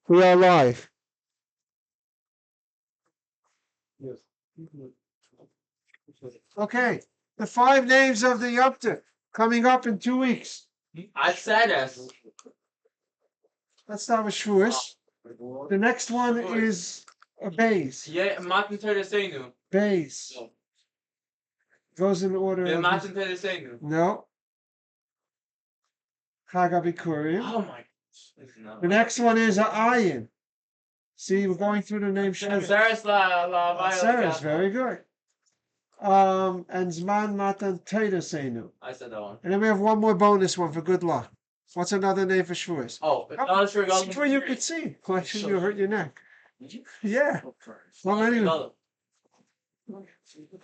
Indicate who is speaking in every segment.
Speaker 1: We are live. Okay, the 5 names of the Yom Tov coming up in 2 weeks.
Speaker 2: I said it.
Speaker 1: Let's start with Shavuos. The next one is a Bays.
Speaker 2: Yeah, Matan Teresenu.
Speaker 1: Bays. Goes in order.
Speaker 2: Yeah,
Speaker 1: of
Speaker 2: Matan
Speaker 1: this-
Speaker 2: Teresenu.
Speaker 1: No. Chag HaBikurim.
Speaker 2: Oh my.
Speaker 1: The next one is a Ayin. See, we're going through the name Shavuos.
Speaker 2: Saras la
Speaker 1: Saras, very good. And Zman Matan Teresenu.
Speaker 2: I said that one.
Speaker 1: And then we have one more bonus one for good luck. What's another name for Shavuos?
Speaker 2: Oh, it's not a sure
Speaker 1: Sit where you could see. Why shouldn't you hurt your neck? Yeah. Well, anyway.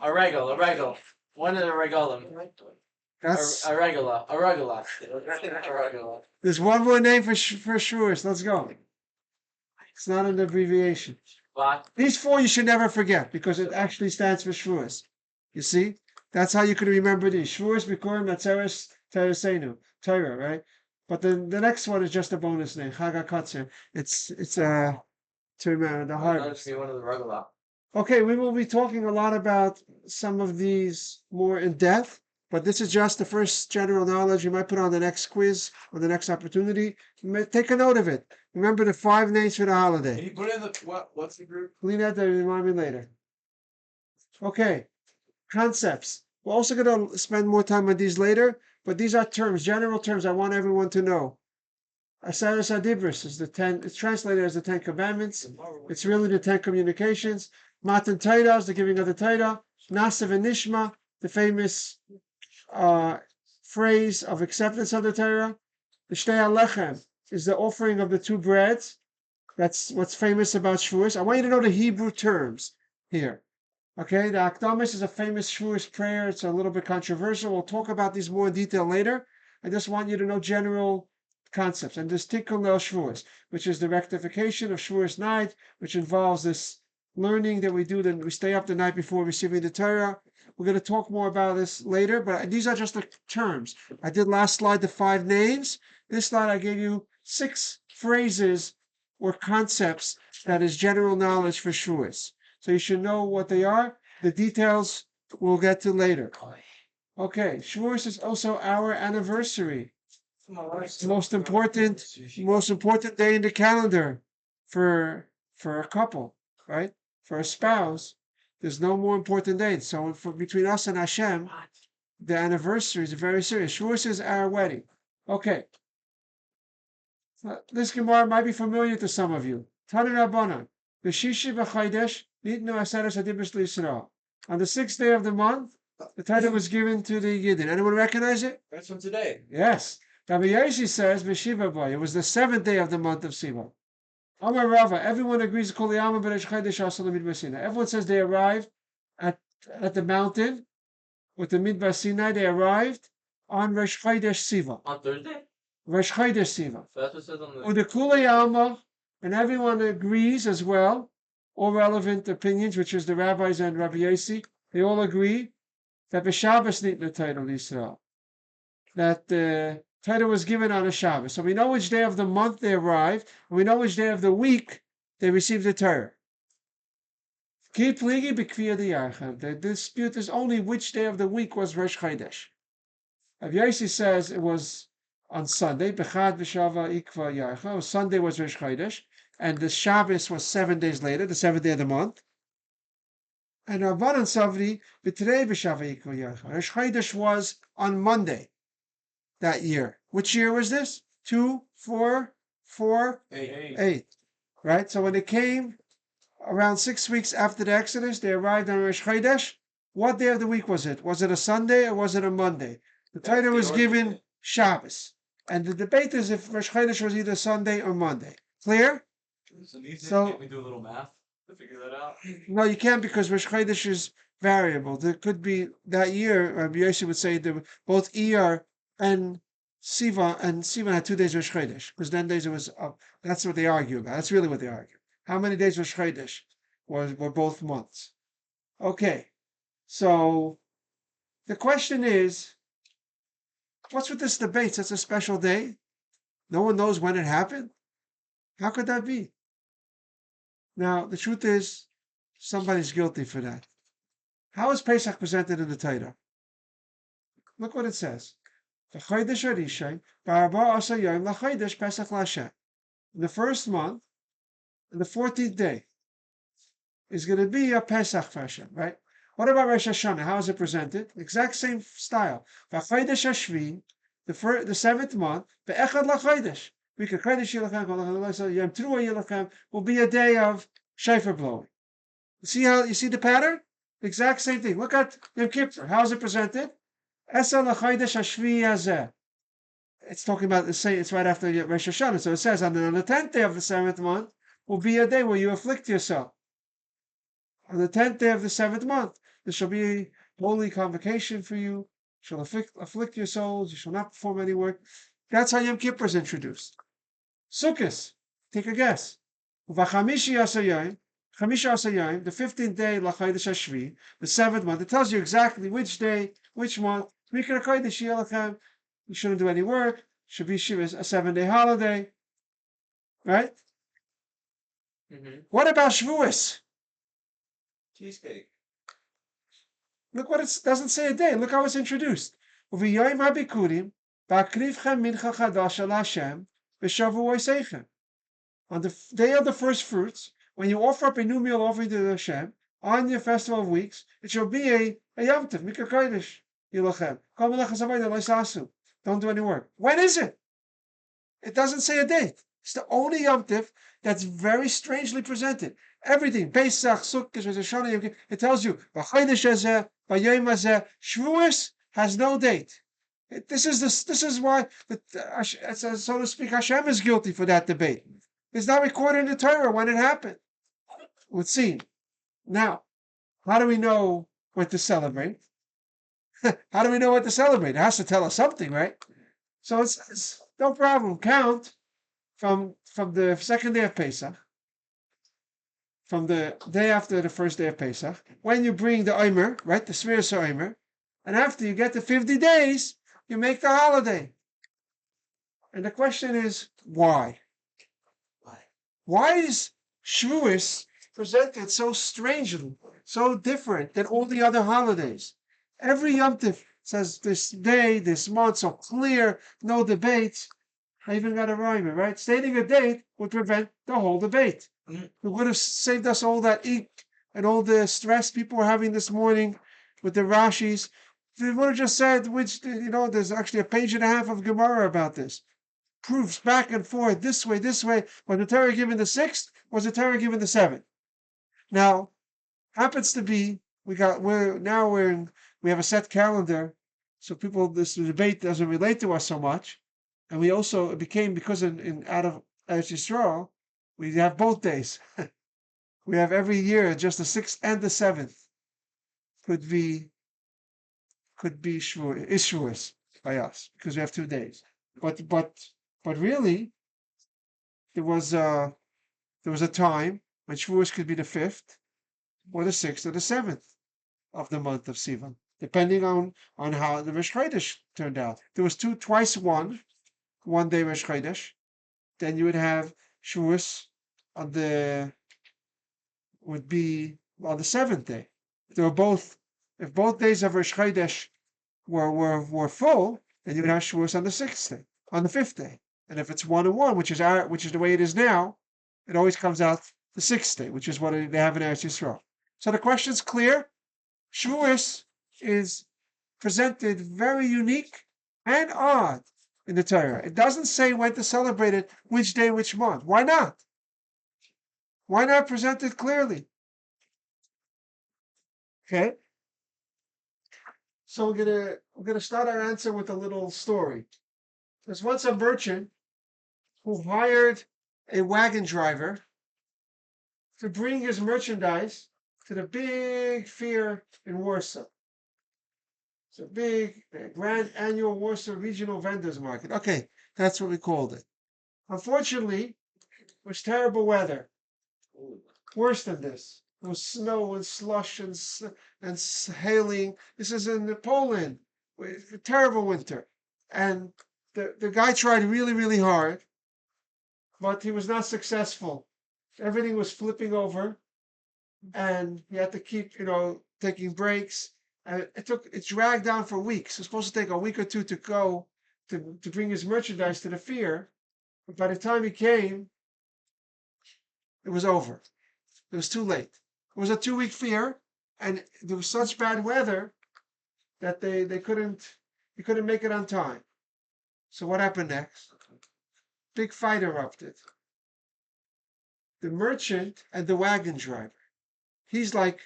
Speaker 2: A regal. One of the regalum.
Speaker 1: That's,
Speaker 2: A regula.
Speaker 1: there's one more name for Shavuos. Let's go. It's not an abbreviation.
Speaker 2: What?
Speaker 1: These 4 you should never forget because it actually stands for Shavuos. You see? That's how you can remember these. Shavuos, Bikurim, Atzeres, Teresenu. Torah, right? But the next one is just a bonus name. Chag HaKatzer. It's to remember the harvest.
Speaker 2: One of the regula.
Speaker 1: Okay, we will be talking a lot about some of these more in depth, but this is just the first general knowledge. You might put on the next quiz or the next opportunity. You may take a note of it. Remember the 5 names for the holiday.
Speaker 2: Can you put in the what's the group?
Speaker 1: Clean that there, remind me later. Okay, concepts. We're also going to spend more time on these later, but these are terms, general terms I want everyone to know. Asaras Adibris is it's translated as the 10 Commandments. It's really the 10 communications. Matan Torah is the giving of the Torah. Nasav and Nishma, the famous phrase of acceptance of the Torah. The Shtei Alechem is the offering of the 2 breads. That's what's famous about Shavuos. I want you to know the Hebrew terms here. Okay, the Akdamis is a famous Shavuos prayer. It's a little bit controversial. We'll talk about these more in detail later. I just want you to know general concepts. And there's Tikkun Leil Shavuos, which is the rectification of Shavuos night, which involves this learning that we do, that we stay up the night before receiving the Torah. We're going to talk more about this later, but these are just the terms. I did last slide the 5 names. This slide I gave you 6 phrases or concepts that is general knowledge for Shavuos. So you should know what they are. The details we'll get to later. Okay, Shavuos is also our anniversary. It's the most important day in the calendar for a couple, right? For a spouse, there's no more important day. So between us and Hashem, the anniversary is very serious. Shavuos is our wedding. Okay. This Gemara might be familiar to some of you. Tanu Rabbanan, B'shishi b'chaydesh nitnu aseres hadibros l'Yisrael. On the 6th day of the month, the Torah was given to the Yidden. Anyone recognize it?
Speaker 2: That's from today.
Speaker 1: Yes. Rabbi Yosi says, B'shiva boy, it was the 7th day of the month of Sivan. Amar Rava, everyone agrees, everyone says they arrived at the mountain with the Midbar Sinai. They arrived on Rosh Chodesh Sivan.
Speaker 2: On Thursday?
Speaker 1: Rosh Chodesh Sivan.
Speaker 2: So that's what it says on the...
Speaker 1: With the Kulei Alma, and everyone agrees as well, all relevant opinions, which is the rabbis and Rabbi Yosi, they all agree that B'Shabbos nitnu Torah l'Yisrael. That the Torah was given on a Shabbos. So we know which day of the month they arrived, and we know which day of the week they received the Torah. The dispute is only which day of the week was Rosh Chodesh. Rabbi Yosi says it was on Sunday. Sunday was Rosh Chodesh, and the Shabbos was 7 days later, the 7th day of the month. And Rabbanan Savri b'trei b'Shavah ikva yarcha. Rosh Chodesh was on Monday that year. Which year was this? 2, 4, 4, 8. Right? So when they came around 6 weeks after the Exodus, they arrived on Rosh Chodesh. What day of the week was it? Was it a Sunday or was it a Monday? The Torah was given Shabbos. And the debate is if Rosh Chodesh was either Sunday or Monday. Clear?
Speaker 2: So can we do a little math to figure that out?
Speaker 1: No, you can't because Rosh Chodesh is variable. There could be that year, Rabbi Yossi would say that both Iyar and Sivan had 2 days Rosh Chodesh, because then days it was up. That's what they argue about. That's really what they argue. How many days Rosh Chodesh were both months? Okay, so the question is, what's with this debate? It's a special day. No one knows when it happened. How could that be? Now, the truth is, somebody's guilty for that. How is Pesach presented in the Torah? Look what it says. In the first month, in the 14th day, is going to be a Pesach fashion, right? What about Rosh Hashanah? How is it presented? Exact same style. The 7th month, will be a day of shofar blowing. You see the pattern? Exact same thing. Look at Yom Kippur. How is it presented? It's talking about the same. It's right after Rosh Hashanah. So it says on the 10th day of the 7th month will be a day where you afflict yourself. On the 10th day of the 7th month, there shall be a holy convocation for you. You shall afflict your souls. You shall not perform any work. That's how Yom Kippur is introduced. Sukkot. Take a guess. V'chamishi asayim. Chamisha asayim. The 15th day, L'chaydesh Hashvi. The 7th month. It tells you exactly which day, which month. You shouldn't do any work. Should be a 7-day holiday. Right?
Speaker 2: Mm-hmm.
Speaker 1: What about Shavuos?
Speaker 2: Cheesecake.
Speaker 1: Look what it doesn't say a day. Look how it's introduced. On the day of the first fruits, when you offer up a new meal offering to Hashem, on your festival of weeks, it shall be a Yom Tov, Mikra Kodesh, Yilachem. Don't do any work. When is it? It doesn't say a date. It's the only Yom Tov that's very strangely presented. Everything, Pesach, Sukkot, Rosh Hashanah, Yom Kippur, it tells you, Shavuos has no date. This is why, so to speak, Hashem is guilty for that debate. It's not recorded in the Torah when it happened. It would seem. Now, how do we know what to celebrate? How do we know what to celebrate? It has to tell us something, right? So it's no problem. Count from the second day of Pesach, from the day after the first day of Pesach, when you bring the Omer, right, the Smiras Omer, and after you get to 50 days, you make the holiday. And the question is, why? Why is Shavuos presented so strangely, so different than all the other holidays? Every Yom Tov says this day, this month, so clear, no debate. I even got a rhyme, right? Stating a date would prevent the whole debate. It would have saved us all that ink and all the stress people were having this morning with the Rashis. They would have just said, there's actually a page and a half of Gemara about this. Proofs back and forth, this way. Was the Torah given the 6th? Was the Torah given the 7th? Now, happens to be, we have a set calendar, so this debate doesn't relate to us so much. And we also, it became, because out of Eretz Yisrael, we have both days. We have every year, just the 6th and the 7th could be Shavuos by us, because we have 2 days. But really, there was a time when Shavuos could be the 5th, or the 6th, or the 7th of the month of Sivan, depending on how the Rosh Chodesh turned out. There was twice one day Rosh Chodesh. Then you would have Shavuos would be on the 7th day. If both days of Rosh Chodesh were full, then you would have Shavuos on the 6th day, on the 5th day. And if it's 1 and 1, which is the way it is now, it always comes out the 6th day, which is what they have in Eretz Yisrael. So the question's clear. Shavuos is presented very unique and odd in the Torah. It doesn't say when to celebrate it, which day, which month. Why not? Why not present it clearly? Okay. So we're gonna start our answer with a little story. There's once a merchant who hired a wagon driver to bring his merchandise to the big fair in Warsaw. It's a big, grand annual Warsaw Regional Vendors Market. Okay, that's what we called it. Unfortunately, it was terrible weather. Worse than this. There was snow and slush and hailing. This is in Poland. A terrible winter. And the guy tried really, really hard. but he was not successful. Everything was flipping over, and he had to keep, taking breaks. And it dragged on for weeks. It was supposed to take a week or two to go to bring his merchandise to the fair. But by the time he came, it was over. It was too late. It was a 2-week fair, and there was such bad weather that he couldn't make it on time. So what happened next? Big fight erupted. The merchant and the wagon driver. He's like,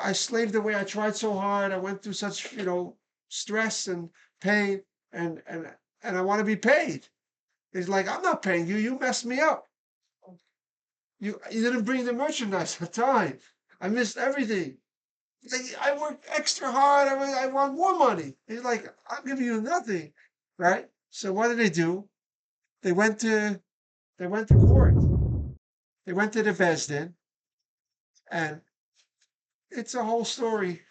Speaker 1: I slaved away. I tried so hard. I went through such, stress and pain, and I want to be paid. He's like, I'm not paying you. You messed me up. You didn't bring the merchandise on time. I missed everything. I worked extra hard. I want more money. He's like, I'm giving you nothing, right? So what did they do? They went to court. They went to the Bezdin, and it's a whole story.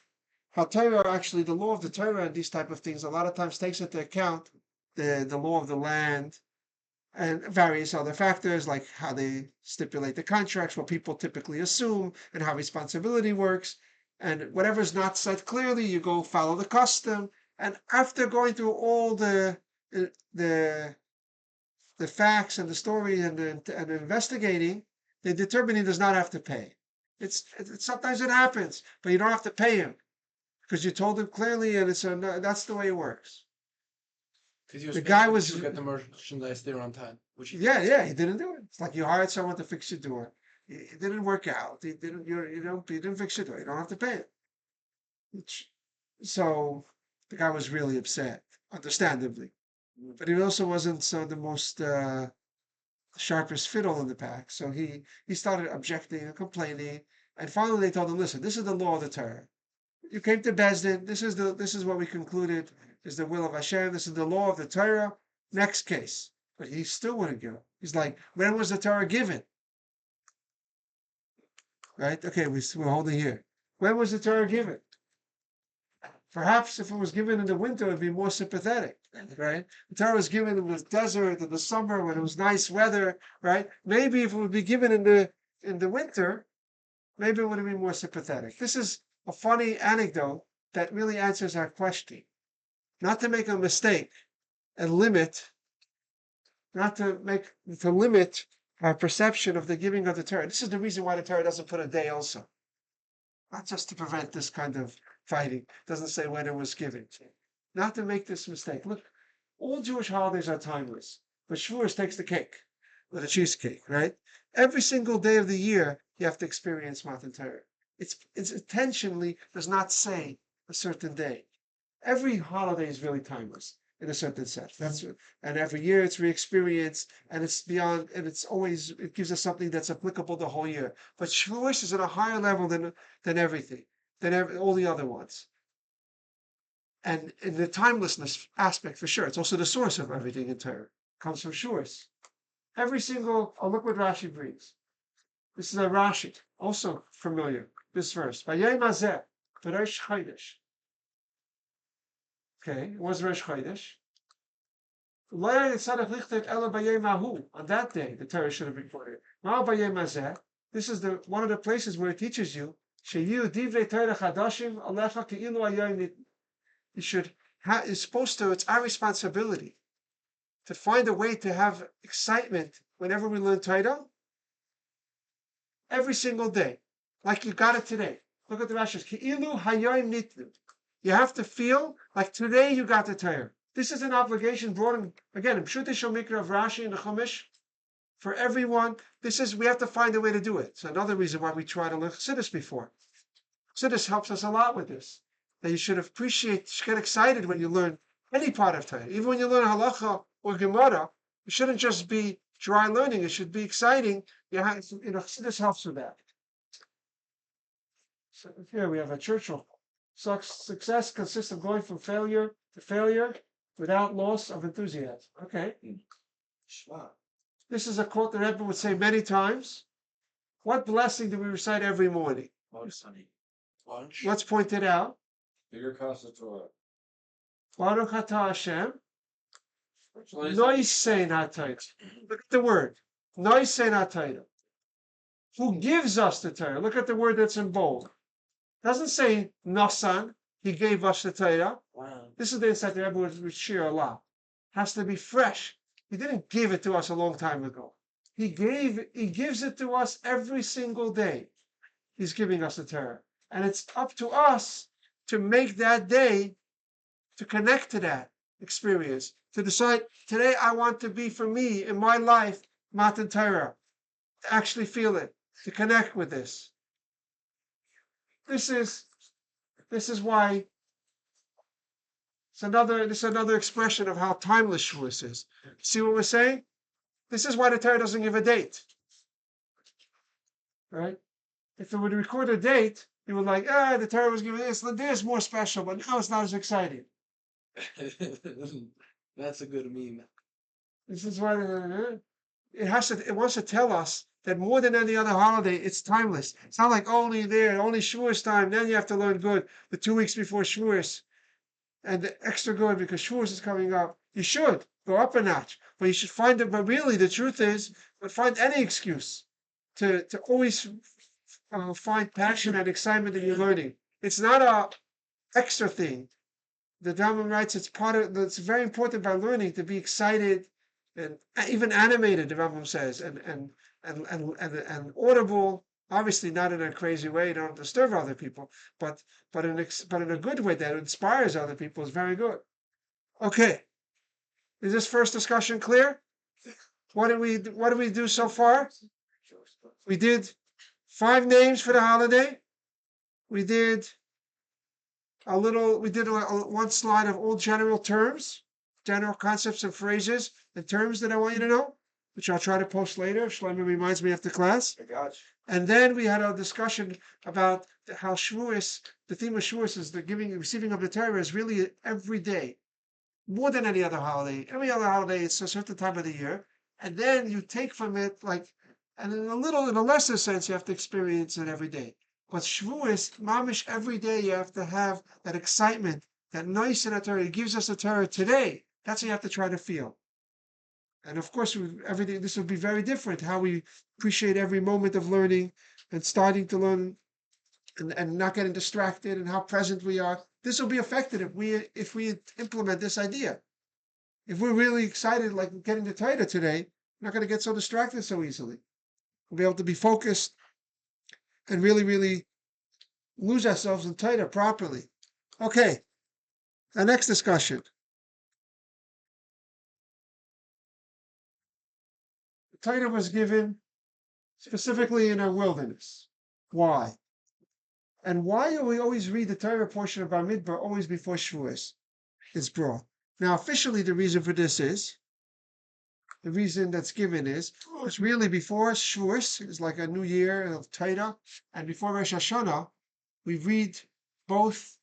Speaker 1: How Torah actually, the law of the Torah and these type of things, a lot of times takes into account the law of the land and various other factors like how they stipulate the contracts, what people typically assume, and how responsibility works. And whatever's not said clearly, you go follow the custom. And after going through all the facts and the story and investigating, they determine he does not have to pay. It's sometimes it happens, but you don't have to pay him because you told him clearly, and that's the way it works.
Speaker 3: The guy was to get the merchandise there on time, which
Speaker 1: he didn't do it. It's like you hired someone to fix your door. It didn't work out. He didn't fix your door. You don't have to pay it. So the guy was really upset, understandably, but he also wasn't the most sharpest fiddle in the pack. So he started objecting and complaining, and finally they told him, "Listen, this is the law of the Torah. You came to Bezdin. This is what we concluded is the will of Hashem. This is the law of the Torah. Next case." But he still wouldn't give up. He's like, "When was the Torah given?" Right? Okay, we're holding here. When was the Torah given? Perhaps if it was given in the winter, it would be more sympathetic, right? The Torah was given in the desert, in the summer, when it was nice weather, right? Maybe if it would be given in the winter, maybe it would have been more sympathetic. This is a funny anecdote that really answers our question. Not to make a mistake and not to limit our perception of the giving of the Torah. This is the reason why the Torah doesn't put a day also. Not just to prevent this kind of fighting. It doesn't say when it was given. Not to make this mistake. Look, all Jewish holidays are timeless, but Shavuot takes the cake, or the cheesecake, right? Every single day of the year, you have to experience Matan Torah. It's intentionally does not say a certain day. Every holiday is really timeless in a certain sense. And every year it's re-experienced, and it's beyond, and it gives us something that's applicable the whole year. But Shavuot is at a higher level than everything, all the other ones. And in the timelessness aspect, for sure, it's also the source of everything in Torah. It comes from Shavuot. Look what Rashi brings. This is a Rashi, also familiar. This verse. Vayom hazeh, b'Rosh Chodesh. Okay, it was Rosh Chodesh. On that day, the Torah should have recorded. This is one of the places where it teaches you. It's our responsibility to find a way to have excitement whenever we learn Torah. Every single day, like you got it today. Look at the Rashi. You have to feel like today you got the Torah. This is an obligation brought in, again, in Pshutei Shel Mikra of Rashi and the Chumash. For everyone, we have to find a way to do it. It's another reason why we try to learn Chassidus before. Chassidus helps us a lot with this. That you should get excited when you learn any part of Torah. Even when you learn Halacha or Gemara, it shouldn't just be dry learning. It should be exciting. Chassidus helps with that. So here we have a Churchill. Success consists of going from failure to failure without loss of enthusiasm. Okay. This is a quote that Rebbe would say many times. What blessing do we recite every morning? Lunch. Let's point it out.
Speaker 3: Bigger cost of Torah.
Speaker 1: Baruch atah Hashem. Noisen hatayt. Look at the word. Noisen HaTorah. Who gives us the Torah? Look at the word that's in bold. Doesn't say Nasan, he gave us the Torah.
Speaker 3: Wow.
Speaker 1: This is the insight that everyone would share a lot. Has to be fresh. He didn't give it to us a long time ago. He gives it to us every single day. He's giving us the Torah. And it's up to us to make that day, to connect to that experience, to decide, today I want to be, for me, in my life, Matan Torah, to actually feel it, to connect with this. This is why this is another expression of how timeless Shavuos is. See what we're saying? This is why the Torah doesn't give a date. Right? If it would record a date, you would like, the Torah was given this more special, but now it's not as exciting.
Speaker 3: That's a good meme.
Speaker 1: This is why it wants to tell us that more than any other holiday, it's timeless. It's not like only Shavuos time, then you have to learn good the 2 weeks before Shavuos. And the extra good because Shavuos is coming up. You should go up a notch, but you should find it. But really, the truth is, but find any excuse to always find passion and excitement in your learning. It's not a extra thing. The Rambam writes it's very important by learning to be excited and even animated. The Rambam says and audible. Obviously, not in a crazy way. You don't disturb other people, but in a good way that inspires other people is very good. Okay, is this first discussion clear? What did we do so far? We did 5 names for the holiday. We did one slide of all general terms, general concepts and phrases and terms that I want you to know, which I'll try to post later if Shlomo reminds me after class.
Speaker 3: I got you.
Speaker 1: And then we had a discussion about how Shavuos, the theme of Shavuos is the receiving of the Torah is really every day, more than any other holiday. Every other holiday, it's a certain time of the year. And then you take from it, and in a lesser sense, you have to experience it every day. But Shavuos, mamish, every day you have to have that excitement, that noise in the Torah. It gives us the Torah today. That's what you have to try to feel. And of course, this would be very different, how we appreciate every moment of learning and starting to learn and not getting distracted and how present we are. This will be affected if we implement this idea. If we're really excited, like getting the Torah today, we're not going to get so distracted so easily. We'll be able to be focused and really, really lose ourselves in Torah properly. Okay, our next discussion. Torah was given specifically in a wilderness. Why? And why do we always read the Torah portion of Bamidbar always before Shavuos is brought? Now, officially, the reason for this is, the reason that's given is, it's really before Shavuos, is like a new year of Torah, and before Rosh Hashanah, we read both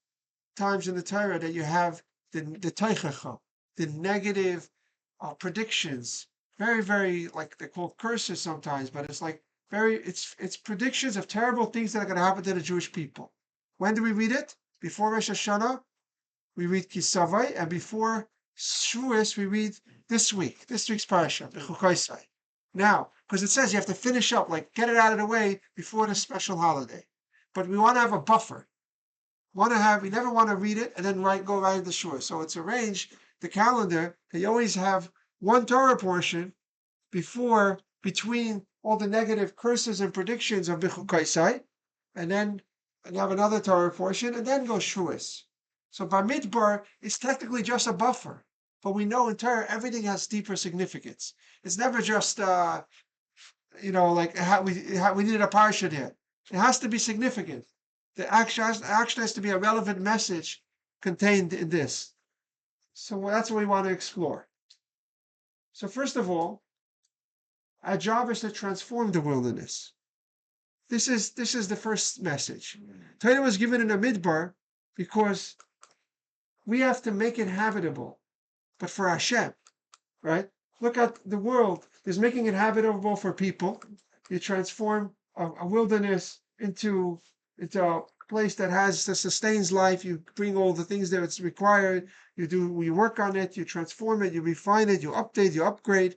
Speaker 1: times in the Torah that you have the Teichecha, the negative predictions, very, very, like they're called curses sometimes, but it's like it's predictions of terrible things that are going to happen to the Jewish people. When do we read it? Before Rosh Hashanah, we read Kisavai, and before Shavuos, we read this week's parasha, Bechukaisai. Now, because it says you have to finish up, like get it out of the way before the special holiday. But we want to have a buffer. We never want to read it and then go right into Shavuos. So it's arranged, the calendar, that you always have one Torah portion between all the negative curses and predictions of Bechukaisai, and then have another Torah portion, and then go Shavuos. So Bamidbar is technically just a buffer, but we know in Torah everything has deeper significance. It's never just we needed a parsha there. It has to be significant. The action has to be a relevant message contained in this. So that's what we want to explore. So first of all, our job is to transform the wilderness. This is the first message. Torah was given in a midbar because we have to make it habitable, but for Hashem, right? Look at the world. There's making it habitable for people. You transform a wilderness into a place that sustains life. You bring all the things that it's required. You work on it. You transform it. You refine it. You update. You upgrade.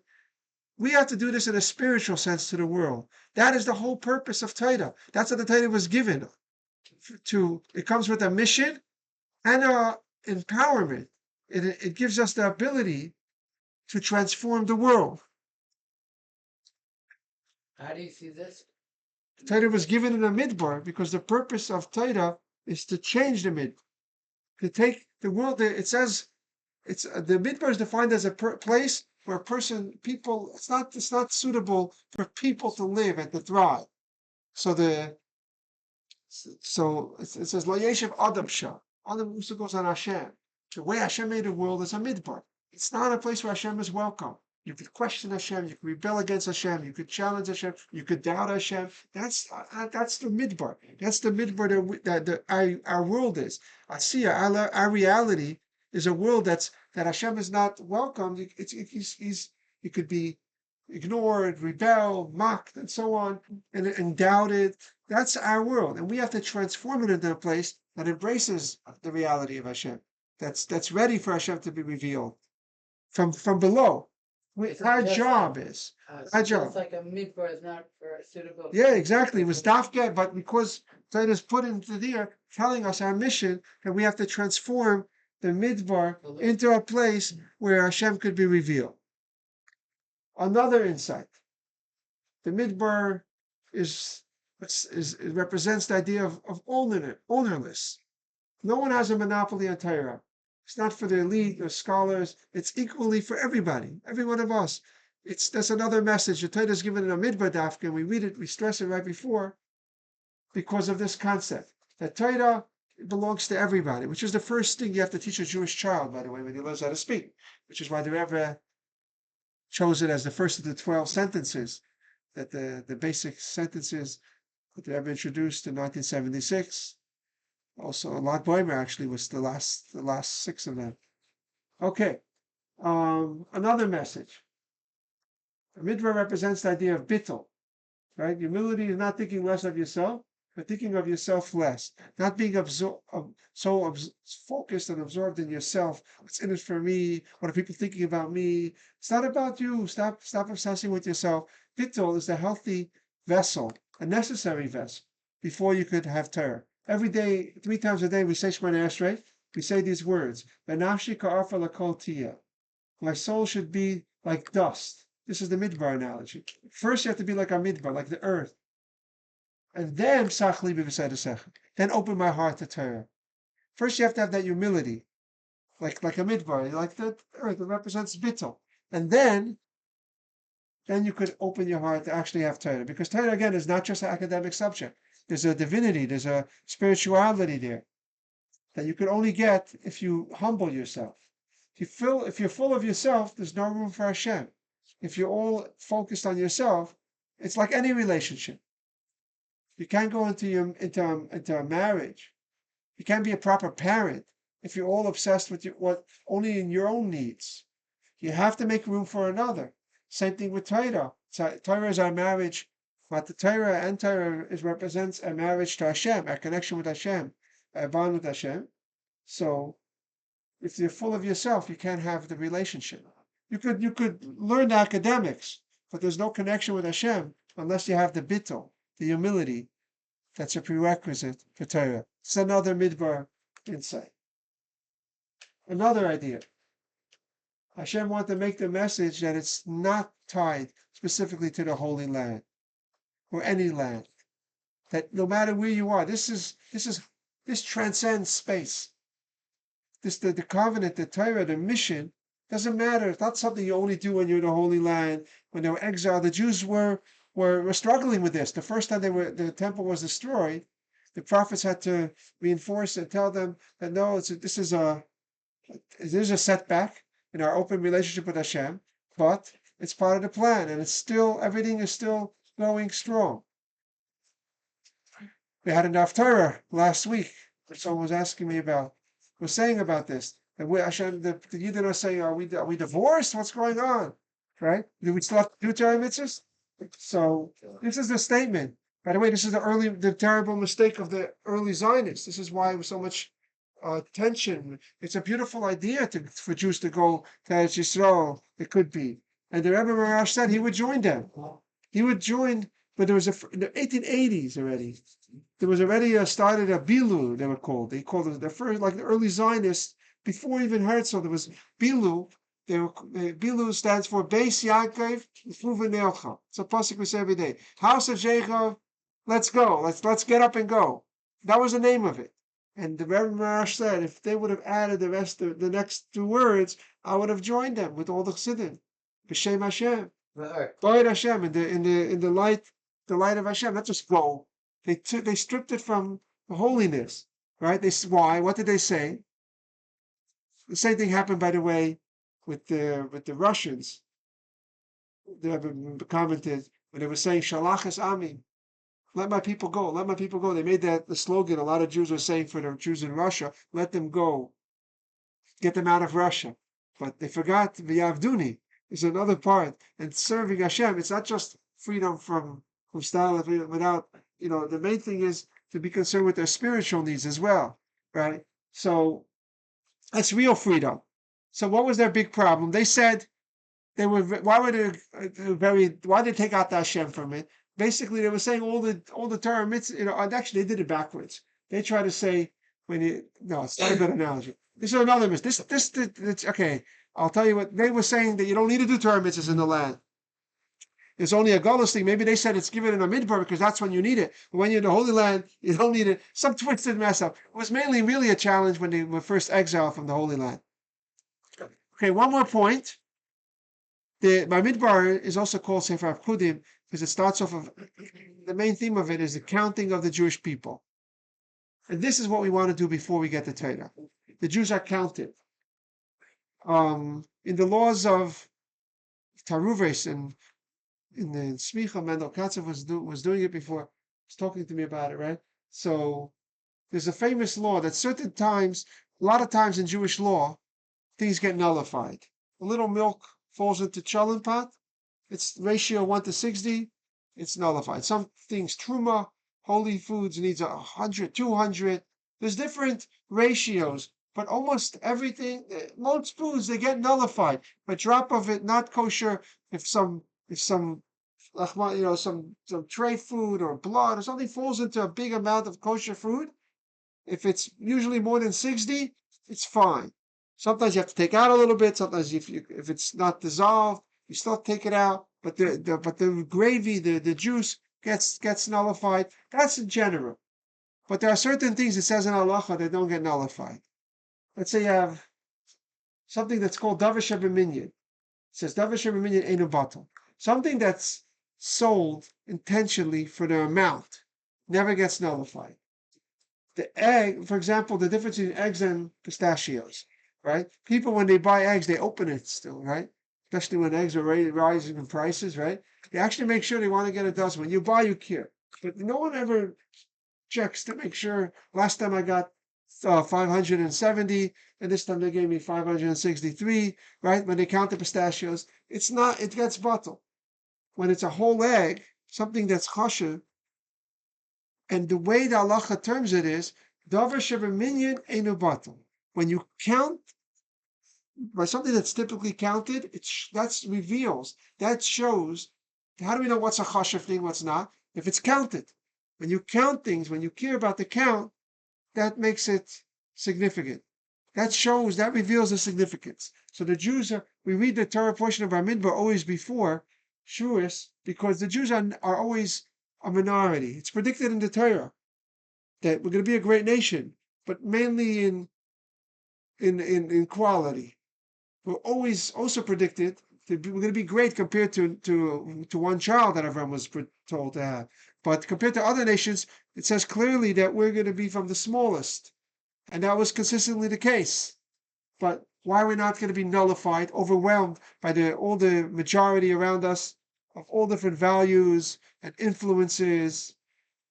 Speaker 1: We have to do this in a spiritual sense to the world. That is the whole purpose of Torah. That's what the Torah was given to. It comes with a mission and a empowerment. It gives us the ability to transform the world.
Speaker 4: How do you see this?
Speaker 1: Torah was given in a midbar because the purpose of Torah is to change the midbar, to take the world. It says it's the midbar is defined as a place where people. It's not suitable for people to live and to thrive. So it says Lo Yeshiv Adam Shah. Adam also goes on Hashem. The way Hashem made the world is a midbar. It's not a place where Hashem is welcome. You could question Hashem, you could rebel against Hashem, you could challenge Hashem, you could doubt Hashem. That's the midbar. That's the midbar that our world is. Asiya, our reality is a world that Hashem is not welcome. He could be ignored, rebel, mocked, and so on, and doubted. That's our world, and we have to transform it into a place that embraces the reality of Hashem. That's ready for Hashem to be revealed from below. Our job is our job.
Speaker 4: It's like a midbar is not for suitable.
Speaker 1: Yeah, exactly. It was dafke, but because Torah is put into there, telling us our mission that we have to transform the midbar into a place where Hashem could be revealed. Another insight: the midbar it represents the idea of ownerless. No one has a monopoly on Torah. It's not for the elite or scholars. It's equally for everybody, every one of us. That's another message. The Torah is given in a midbar dafka, and we read it, we stress it right before, because of this concept that Torah belongs to everybody, which is the first thing you have to teach a Jewish child, by the way, when he learns how to speak, which is why the Rebbe chose it as the first of the 12 sentences, that the basic sentences that the Rebbe introduced in 1976. Also, Lag Boimer actually was the last 6 of them. Okay, another message. The midbar represents the idea of bittul, right? Humility is not thinking less of yourself, but thinking of yourself less. Not being focused and absorbed in yourself. What's in it for me? What are people thinking about me? It's not about you. Stop obsessing with yourself. Bittul is the healthy vessel, a necessary vessel, before you could have Torah. Every day, 3 times a day, we say Shemona Esrei. We say these words: "V'nafshi ka'arfa l'kol tiyah." My soul should be like dust. This is the midbar analogy. First, you have to be like a midbar, like the earth, and then psach libi v'sed hasechem. Then open my heart to Torah. First, you have to have that humility, like a midbar, like the earth. It represents bittul, and then you could open your heart to actually have Torah, because Torah again is not just an academic subject. There's a divinity, there's a spirituality there that you could only get if you humble yourself. If you're full of yourself, there's no room for Hashem. If you're all focused on yourself, it's like any relationship. You can't go into a marriage. You can't be a proper parent if you're all obsessed with only in your own needs. You have to make room for another. Same thing with Torah. Torah is our marriage. But the Torah represents a marriage to Hashem, a connection with Hashem, a bond with Hashem. So, if you're full of yourself, you can't have the relationship. You could learn the academics, but there's no connection with Hashem unless you have the bittul, the humility. That's a prerequisite for Torah. It's another midbar insight. Another idea. Hashem wanted to make the message that it's not tied specifically to the Holy Land or any land. That no matter where you are, this transcends space. The covenant, the Torah, the mission doesn't matter. It's not something you only do when you're in the Holy Land. When they were exiled, the Jews were struggling with this. The first time the temple was destroyed, the prophets had to reinforce and tell them that no, there's a setback in our open relationship with Hashem, but it's part of the plan, and everything is still going strong. We had enough Torah last week, which someone was asking me about. Was saying about this. And Hashem, the Yidden are saying, are we divorced? What's going on? Right? Do we still have to do Torah mitzvahs? So this is the statement. By the way, this is the terrible mistake of the early Zionists. This is why there was so much tension. It's a beautiful idea for Jews to go to Eretz Yisrael. It could be. And the Rebbe Marash said he would join them. He would join, but there was in the 1880s already. There was already started a Bilu, they were called. They called it the first, like the early Zionists, before even Herzl, there was Bilu. Bilu stands for Beis Yaakov Fluvenelcha. It's a pasuk we say every day. House of Jacob, let's go. Let's get up and go. That was the name of it. And the Rebbe Marash said, if they would have added the rest of the next two words, I would have joined them with all the Chassidim. B'Shem Hashem. B'Od Hashem, in the light of Hashem. Not just go. They stripped it from the holiness, right? Why? What did they say? The same thing happened, by the way, with the Russians. They have commented when they were saying Shalach es Ami, let my people go, let my people go. They made that the slogan a lot of Jews were saying for the Jews in Russia, let them go, get them out of Russia. But they forgot V'yavduni is another part, and serving Hashem. It's not just freedom from Stalin without, the main thing is to be concerned with their spiritual needs as well, right? So that's real freedom. So what was their big problem? They said why did they take out the Hashem from it? Basically, they were saying all the Torah mitzvahs, and actually they did it backwards. They try to say no, it's not a good analogy. This is another mitzvah. This okay. I'll tell you what they were saying, that you don't need to do Torah mitzvahs in the land. It's only a Golos thing. Maybe they said it's given in a midbar because that's when you need it. But when you're in the Holy Land, you don't need it. Some twisted mess up. It was mainly really a challenge when they were first exiled from the Holy Land. Okay, one more point. The Bamidbar is also called Sefer Apkudim because it starts off of the main theme of it is the counting of the Jewish people. And this is what we want to do before we get to Torah. The Jews are counted. In the laws of Taruves and in the Smicha, Mendel Katzev was doing it before. He's talking to me about it, right? So there's a famous law that certain times, a lot of times in Jewish law, things get nullified. A little milk falls into cholent pot. It's ratio 1:60. It's nullified. Some things, truma, holy foods needs 100, 200. There's different ratios, but almost everything, most foods, they get nullified. A drop of it not kosher. If some some tray food or blood or something falls into a big amount of kosher food, if it's usually more than 60, it's fine. Sometimes you have to take out a little bit. Sometimes if it's not dissolved, you still take it out. But the gravy, the juice gets nullified. That's in general. But there are certain things it says in halacha that don't get nullified. Let's say you have something that's called davar shebeminyan. It says davar shebeminyan einu batel. Something that's sold intentionally for the amount never gets nullified. The egg, for example, the difference between eggs and pistachios, right? People, when they buy eggs, they open it still, right? Especially when eggs are rising in prices, right? They actually make sure they want to get a dozen. When you buy, you care. But no one ever checks to make sure. Last time I got 570, and this time they gave me 563, right? When they count the pistachios, it gets bottled. When it's a whole egg, something that's kosher, and the way the halacha terms it is, davar shebeminyan einu batel. When you count by something that's typically counted, that reveals, that shows. How do we know what's a kosher thing, what's not? If it's counted. When you count things, when you care about the count, that makes it significant. That reveals the significance. So the Jews we read the Torah portion of our Midbar always before Shavuos because the Jews are always a minority. It's predicted in the Torah that we're going to be a great nation, but mainly in quality. We're always also predicted we're going to be great compared to one child that Avram was told to have. But compared to other nations, it says clearly that we're going to be from the smallest. And that was consistently the case. But why are we not going to be nullified, overwhelmed by all the majority around us of all different values and influences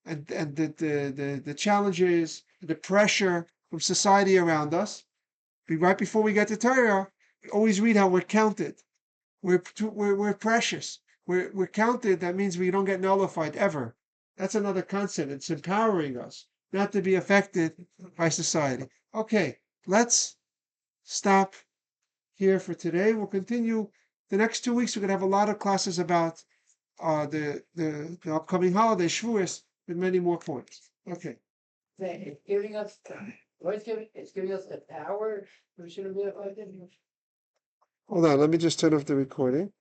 Speaker 1: and the challenges, the pressure from society around us? Right before we get to Torah, we always read how we're counted. We're precious. We're counted. That means we don't get nullified ever. That's another concept. It's empowering us not to be affected by society. Okay, let's stop here for today. We'll continue the next 2 weeks we're going to have a lot of classes about the upcoming holiday, Shavuot, with many more points. Okay.
Speaker 4: It's giving us, it's giving us the power. We shouldn't be like that.
Speaker 1: Hold on, let me just turn off the recording.